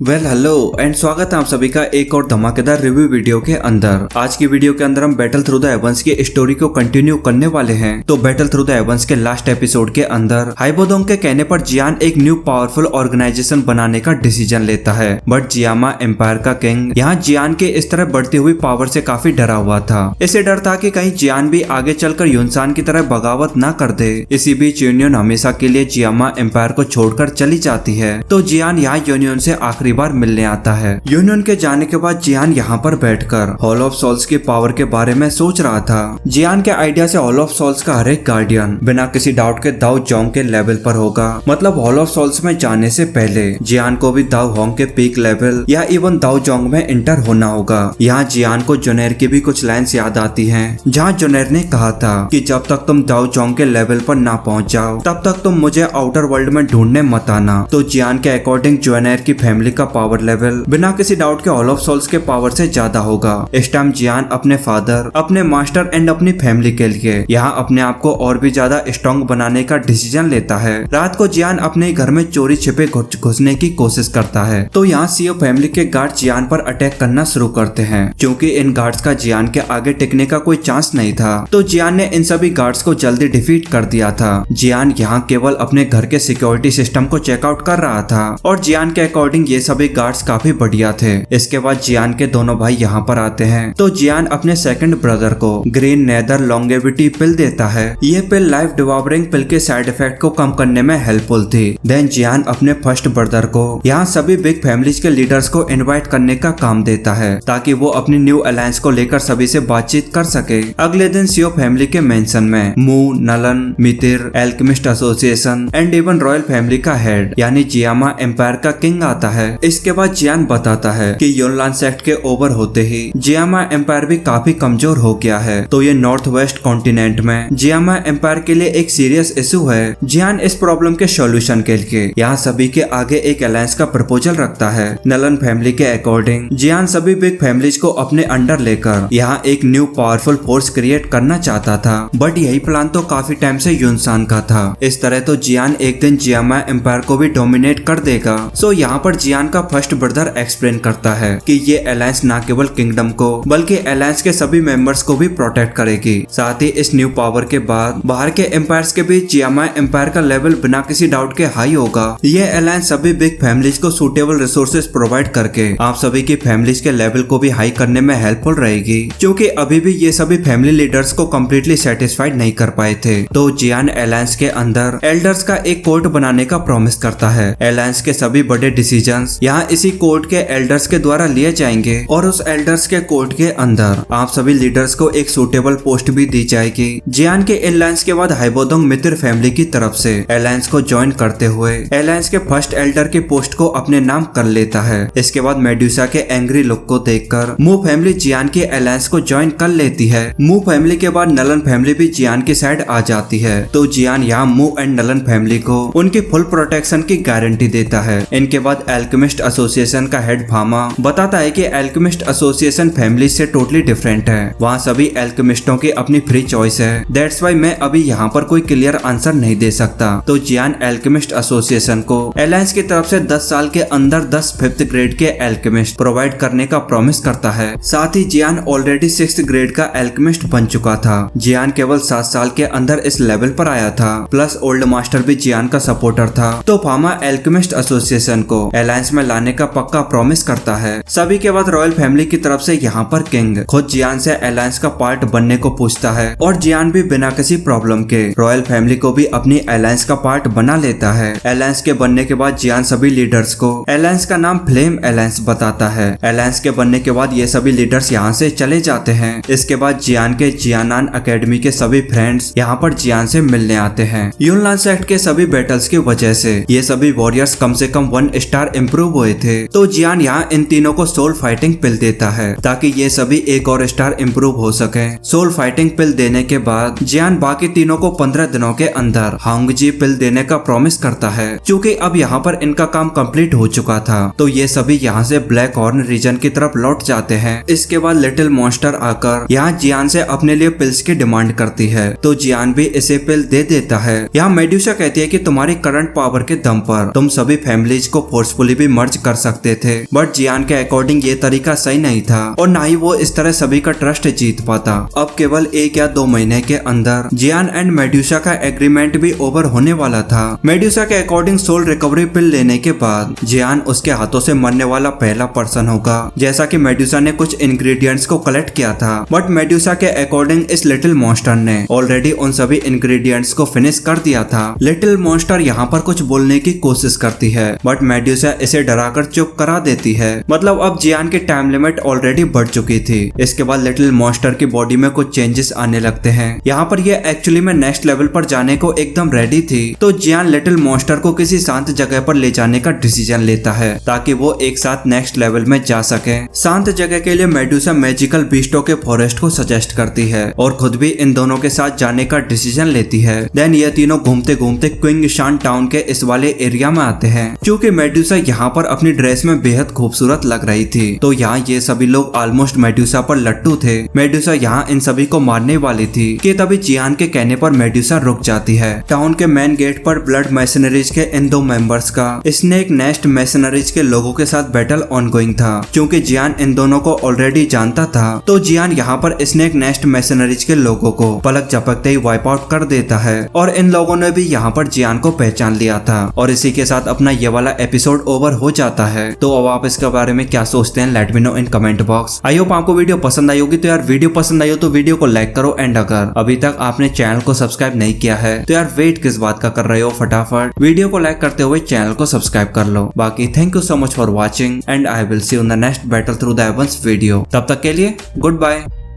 Hello and स्वागत है आप सभी का एक और धमाकेदार रिव्यू वीडियो के अंदर। आज की वीडियो के अंदर हम बैटल थ्रू द हेवंस की स्टोरी को कंटिन्यू करने वाले हैं। तो बैटल थ्रू द हेवंस के लास्ट एपिसोड के अंदर हाइबोडोंग के कहने पर जियान एक न्यू पावरफुल ऑर्गेनाइजेशन बनाने का डिसीजन लेता है, बट जियामा एम्पायर का किंग यहाँ जियान के इस तरह बढ़ती हुई पावर से काफी डरा हुआ था। इसे डर था कि कहीं जियान भी आगे चलकर यूनसान की तरह बगावत न कर दे। इसी बीच यूनियन हमेशा के लिए जियामा एम्पायर को छोड़कर चली जाती है, तो जियान यहाँ यूनियन से आखिरी बार मिलने आता है। यूनियन के जाने के बाद जियान यहाँ पर बैठकर हॉल ऑफ सोल्स की पावर के बारे में सोच रहा था। जियान के आइडिया से हॉल ऑफ सोल्स का हर एक गार्डियन बिना किसी डाउट के दाऊ जोंग के लेवल पर होगा। मतलब हॉल ऑफ सोल्स में जाने से पहले जियान को भी दाऊ होंग के पीक लेवल या इवन दाऊ जोंग में इंटर होना होगा। यहाँ जियान को जोनेर की भी कुछ लाइन्स याद आती है, जहाँ जोनेर ने कहा था कि जब तक तुम दाऊ जोंग के लेवल पर ना पहुँच जाओ तब तक तुम मुझे आउटर वर्ल्ड में ढूंढने मत आना। तो जियान के अकॉर्डिंग जोनेर की फैमिली का पावर लेवल बिना किसी डाउट के हॉल ऑफ सोल्स के पावर से ज्यादा होगा। इस टाइम जियान अपने फादर, अपने मास्टर एंड अपनी फैमिली के लिए यहाँ अपने आप को और भी ज्यादा स्ट्रॉन्ग बनाने का डिसीजन लेता है। रात को जियान अपने घर में चोरी छिपे घुसने की कोशिश करता है, तो यहाँ सीओ फैमिली के गार्ड जियान पर अटैक करना शुरू करते हैं। क्योंकि इन गार्ड्स का जियान के आगे टिकने का कोई चांस नहीं था, तो जियान ने इन सभी गार्ड्स को जल्दी डिफीट कर दिया था। जियान यहाँ केवल अपने घर के सिक्योरिटी सिस्टम को चेकआउट कर रहा था और जियान के अकॉर्डिंग ये सभी गार्ड्स काफी बढ़िया थे। इसके बाद जियान के दोनों भाई यहाँ पर आते हैं, तो जियान अपने सेकंड ब्रदर को ग्रीन नेदर लॉन्गेविटी पिल देता है। ये पिल लाइफ डिवॉर्बिंग पिल के साइड इफेक्ट को कम करने में हेल्पफुल थी। देन जियान अपने फर्स्ट ब्रदर को यहाँ सभी बिग फैमिलीज के लीडर्स को इनवाइट करने का काम देता है, ताकि वो अपनी न्यू अलायंस को लेकर सभी से बातचीत कर सके। अगले दिन सीओ फैमिली के मेंशन में मू, नलन, मितिर, alchemist association and even royal family का हेड यानी जियामा एम्पायर का किंग आता है। इसके बाद जियान बताता है कि योनलान सेक्ट के ओवर होते ही जियामा एम्पायर भी काफी कमजोर हो गया है, तो ये नॉर्थ वेस्ट कॉन्टिनेंट में जियामा एम्पायर के लिए एक सीरियस इशू है। जियान इस प्रॉब्लम के सॉल्यूशन के लिए यहाँ सभी के आगे एक अलायंस का प्रपोजल रखता है। नलन फैमिली के अकॉर्डिंग जियान सभी बिग फैमिलीज को अपने अंडर लेकर यहाँ एक न्यू पावरफुल फोर्स क्रिएट करना चाहता था, बट यही प्लान तो काफी टाइम से यूनसान का था। इस तरह तो जियान एक दिन जियामा एम्पायर को भी डोमिनेट कर देगा। सो यहाँ पर जियान का फर्स्ट ब्रदर एक्सप्लेन करता है कि ये अलायंस न केवल किंगडम को बल्कि अलायंस के सभी मेंबर्स को भी प्रोटेक्ट करेगी। साथ ही इस न्यू पावर के बाद बाहर के एम्पायर्स के बीच जियामा एम्पायर का लेवल बिना किसी डाउट के हाई होगा। ये अलायंस सभी बिग फैमिलीज को सूटेबल रिसोर्सेज प्रोवाइड करके आप सभी की फैमिलीज के लेवल को भी हाई करने में हेल्पफुल रहेगी, क्योंकि अभी भी ये सभी फैमिली लीडर्स को कम्प्लीटली सेटिस्फाइड नहीं कर पाए थे। तो जियान अलायंस के अंदर एल्डर्स का एक कोर्ट बनाने का प्रॉमिस करता है। अलायंस के सभी बड़े डिसीजंस यहाँ इसी कोर्ट के एल्डर्स के द्वारा लिए जाएंगे और उस एल्डर्स के कोर्ट के अंदर आप सभी लीडर्स को एक सूटेबल पोस्ट भी दी जाएगी। जियान के अलायंस के बाद हाइबोडोंग मित्र फैमिली की तरफ से अलायंस को ज्वाइन करते हुए अलायंस के फर्स्ट एल्डर के पोस्ट को अपने नाम कर लेता है। इसके बाद मेडुसा के एंग्री लुक को देखकर मू फैमिली जियान के अलायंस को ज्वाइन कर लेती है। मू फैमिली के बाद नलन फैमिली भी जियान की साइड आ जाती है, तो जियान यहाँ मू एंड नलन फैमिली को उनकी फुल प्रोटेक्शन की गारंटी देता है। इनके बाद एल्केमिस्ट एसोसिएशन का हेड फामा बताता है कि एल्केमिस्ट एसोसिएशन फैमिली से टोटली डिफरेंट है। वहाँ सभी एल्केमिस्टों की अपनी फ्री चॉइस है। दैट्स वाई मैं अभी यहाँ पर कोई क्लियर आंसर नहीं दे सकता। तो जियान एल्केमिस्ट एसोसिएशन को अलायंस की तरफ से 10 साल के अंदर 10 5th ग्रेड के एल्केमिस्ट प्रोवाइड करने का प्रॉमिस करता है। साथ ही जियान ऑलरेडी 6th ग्रेड का एल्केमिस्ट बन चुका था। जियान केवल 7 साल के अंदर इस लेवल पर आया था, प्लस ओल्ड मास्टर भी जियान का सपोर्टर था। तो फामा एल्केमिस्ट एसोसिएशन को अलायंस में लाने का पक्का प्रॉमिस करता है। सभी के बाद रॉयल फैमिली की तरफ से यहाँ पर किंग खुद जियान से अलायंस का पार्ट बनने को पूछता है और जियान भी बिना किसी प्रॉब्लम के रॉयल फैमिली को भी अपनी अलायंस का पार्ट बना लेता है। अलायंस के बनने के बाद जियान सभी लीडर्स को अलायंस का नाम फ्लेम अलायंस बताता है। अलायंस के बनने के बाद ये सभी लीडर्स यहाँ से चले जाते हैं। इसके बाद जियान के जियानान अकेडमी के सभी फ्रेंड्स यहाँ पर जियान से मिलने आते हैं। यूनलान सेक्ट के सभी बैटल्स की वजह से ये सभी वॉरियर्स कम से कम 1 स्टार इम्प्रूव हुए थे, तो जियान यहाँ इन तीनों को सोल फाइटिंग पिल देता है ताकि ये सभी एक और स्टार इम्प्रूव हो सके। सोल फाइटिंग पिल देने के बाद जियान बाकी तीनों को 15 दिनों के अंदर हांगजी पिल देने का प्रॉमिस करता है। क्योंकि अब यहाँ पर इनका काम कंप्लीट हो चुका था, तो ये सभी यहाँ से ब्लैक हॉर्न रीजन की तरफ लौट जाते हैं। इसके बाद लिटिल मॉन्स्टर आकर यहाँ जियान से अपने लिए पिल्स की डिमांड करती है, तो जियान भी इसे पिल दे देता है। यहाँ मेडुसा कहती है कि तुम्हारी करंट पावर के दम पर तुम सभी फैमिलीज को फोर्सफुली भी भी मर्ज कर सकते थे, बट जियान के अकॉर्डिंग ये तरीका सही नहीं था और ना ही वो इस तरह सभी का ट्रस्ट जीत पाता। अब केवल 1 या 2 महीने के अंदर जियान एंड मेड्यूसा का एग्रीमेंट भी ओवर होने वाला था। मेड्यूसा के अकॉर्डिंग सोल रिकवरी पिल लेने के बाद जियान उसके हाथों से मरने वाला पहला पर्सन होगा। जैसा कि मेड्यूसा ने कुछ इंग्रेडिएंट्स को कलेक्ट किया था, बट मेड्यूसा के अकॉर्डिंग इस लिटिल मॉन्स्टर ने ऑलरेडी उन सभी इंग्रेडिएंट्स को फिनिश कर दिया था। लिटिल मॉन्स्टर यहाँ पर कुछ बोलने की कोशिश करती है, बट मेड्यूसा इसे डराकर चुप करा देती है। मतलब अब जियान की टाइम लिमिट ऑलरेडी बढ़ चुकी थी। इसके बाद लिटिल मॉन्स्टर की बॉडी में कुछ चेंजेस आने लगते हैं। यहाँ पर ये एक्चुअली में नेक्स्ट लेवल पर जाने को एकदम रेडी थी, तो जियान लिटिल मॉन्स्टर को किसी शांत जगह पर ले जाने का डिसीजन लेता है ताकि वो एक साथ नेक्स्ट लेवल में जा सके। शांत जगह के लिए मेड्यूसा मैजिकल बीस्टों के फॉरेस्ट को सजेस्ट करती है और खुद भी इन दोनों के साथ जाने का डिसीजन लेती है। देन ये तीनों घूमते घूमते क्विंगशान टाउन के इस वाले एरिया में आते हैं। क्योंकि मेड्यूसा यहाँ पर अपनी ड्रेस में बेहद खूबसूरत लग रही थी, तो यहाँ ये सभी लोग ऑलमोस्ट मेड्यूसा पर लट्टू थे। मेड्यूसा यहाँ इन सभी को मारने वाली थी कि तभी जियान के कहने पर मेड्यूसा रुक जाती है। टाउन के मेन गेट पर ब्लड मैसनरीज के इन 2 मेंबर्स का स्नेक नेस्ट मैसनरीज के लोगों के साथ बैटल ऑनगोइंग था। क्योंकि जियान इन दोनों को ऑलरेडी जानता था, तो जियान यहाँ पर स्नेक नेस्ट मैसनरीज के लोगों को पलक झपकते ही वाइप आउट कर देता है और इन लोगों ने भी यहाँ पर जियान को पहचान लिया था। और इसी के साथ अपना ये वाला एपिसोड ओवर हो जाता है। तो अब आप इसके बारे में क्या सोचते हैं, let me know in comment box. I hope आपको वीडियो पसंद आई होगी। तो यार वीडियो पसंद आई हो तो वीडियो को लाइक करो, एंड अगर अभी तक आपने चैनल को सब्सक्राइब नहीं किया है तो यार वेट किस बात का कर रहे हो, फटाफट वीडियो को लाइक करते हुए चैनल को सब्सक्राइब कर लो। बाकी thank you so much for watching and I will see you in the next Battle Through the Heavens video. तब तक के लिए गुड बाय।